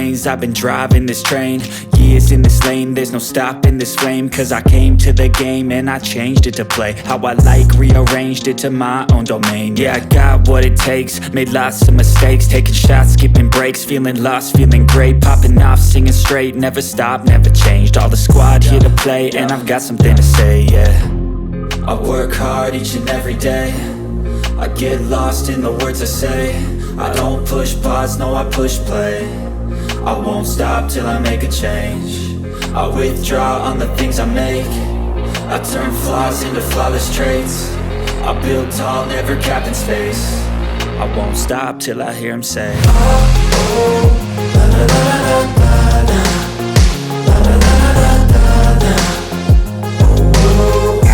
lanes, I've been driving this train. Years in this lane, there's no stopping this flame. Cause I came to the game and I changed it to play how I like, rearranged it to my own domain. Yeah, I got what it takes, made lots of mistakes, taking shots, skipping breaks, feeling lost, feeling great, popping off, singing straight, never stopped, never changed. All the squad here to play, and I've got something to say, yeah. I work hard each and every day, I get lost in the words I say. I don't push pause, no, I push play. I won't stop till I make a change. I withdraw on the things I make. I turn flaws into flawless traits. I build tall, never capped in space. I won't stop till I hear him say, oh, oh, la la la la la la, la la la la la la, oh, oh,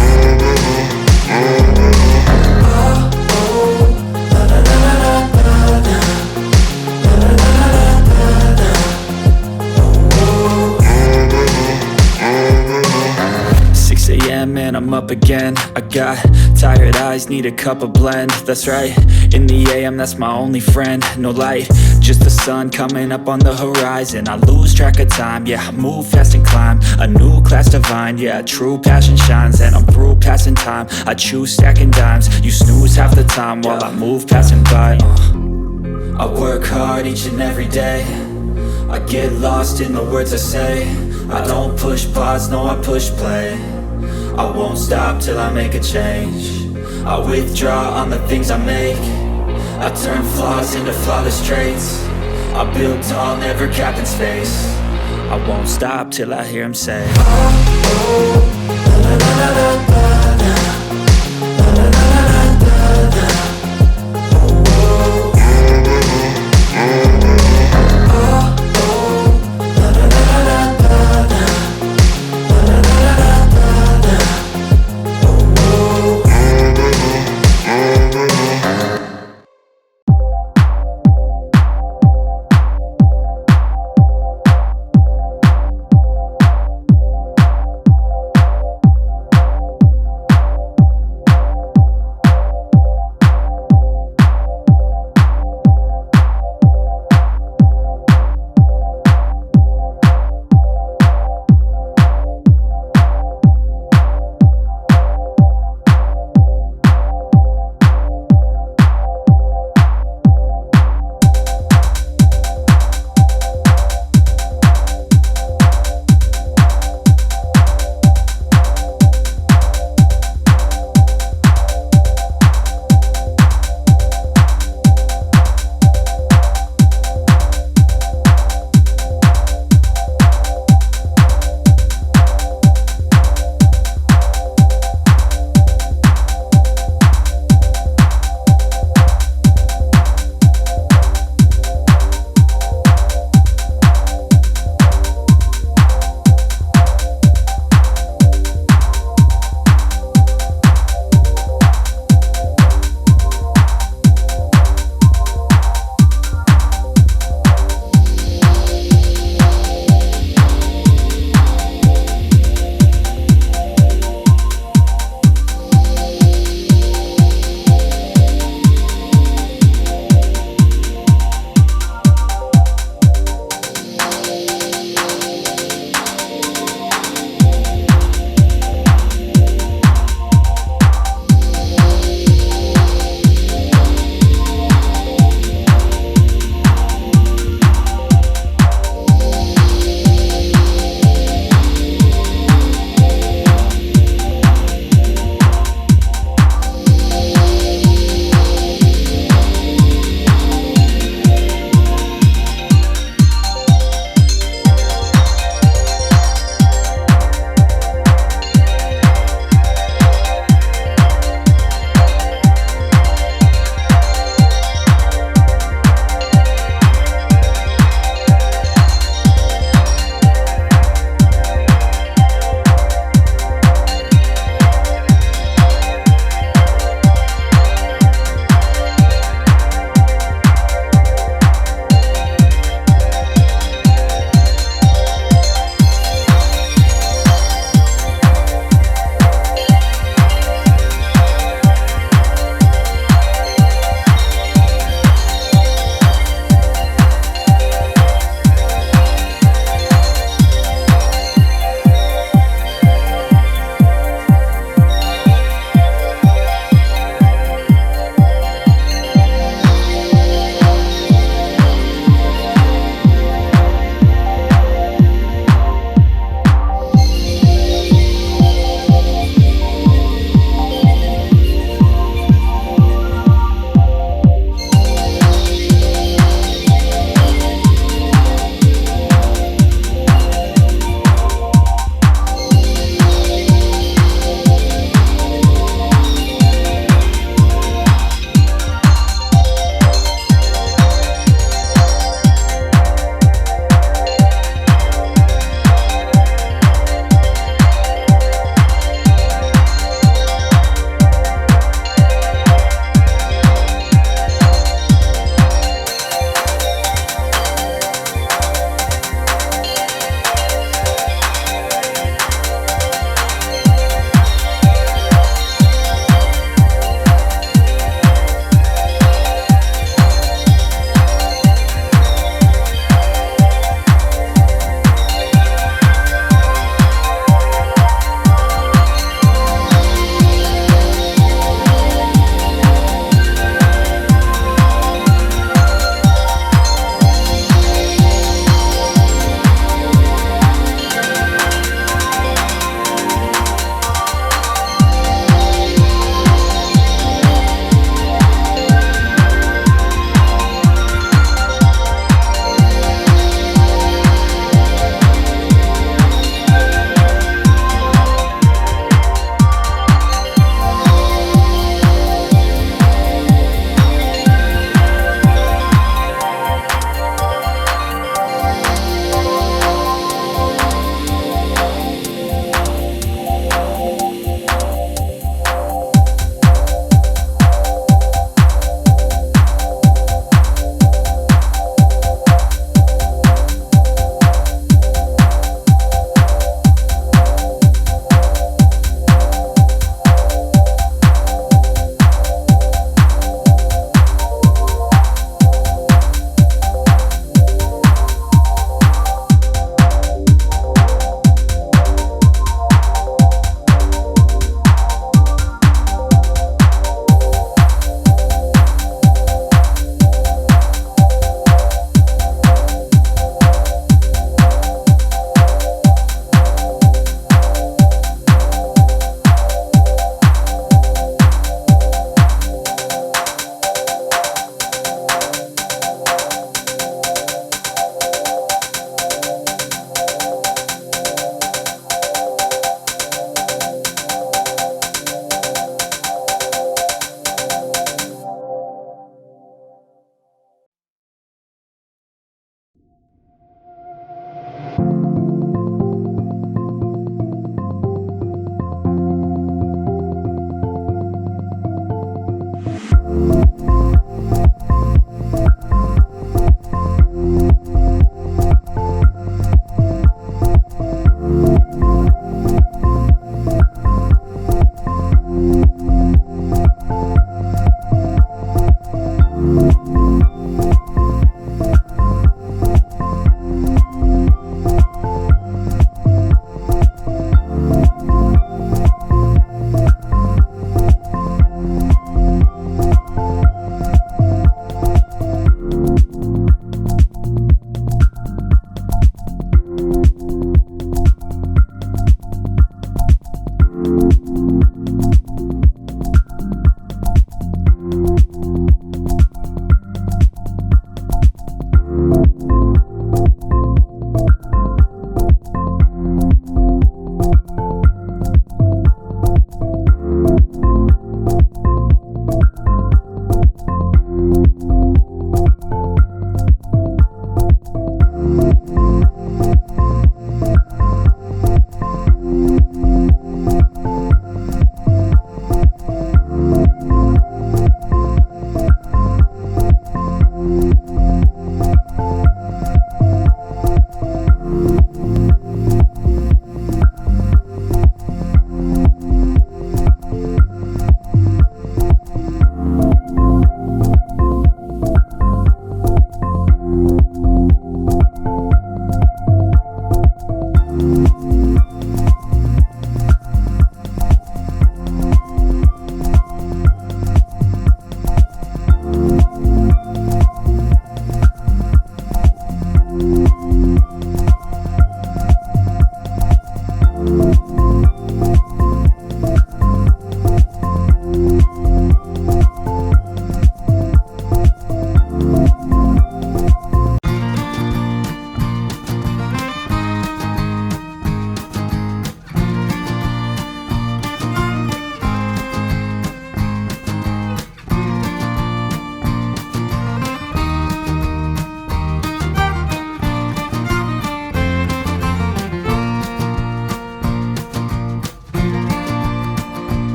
and I'm up again. I got tired eyes, need a cup of blend. That's right, in the AM, that's my only friend. No light, just the sun coming up on the horizon. I lose track of time, yeah, I move fast and climb a new class divine, yeah, true passion shines. And I'm through passing time, I choose stacking dimes. You snooze half the time while I move passing by. I work hard each and every day, I get lost in the words I say. I don't push pause, no, I push play. I won't stop till I make a change. I withdraw on the things I make. I turn flaws into flawless traits. I build tall, never capped in space. I won't stop till I hear him say, oh, oh, la la la la la.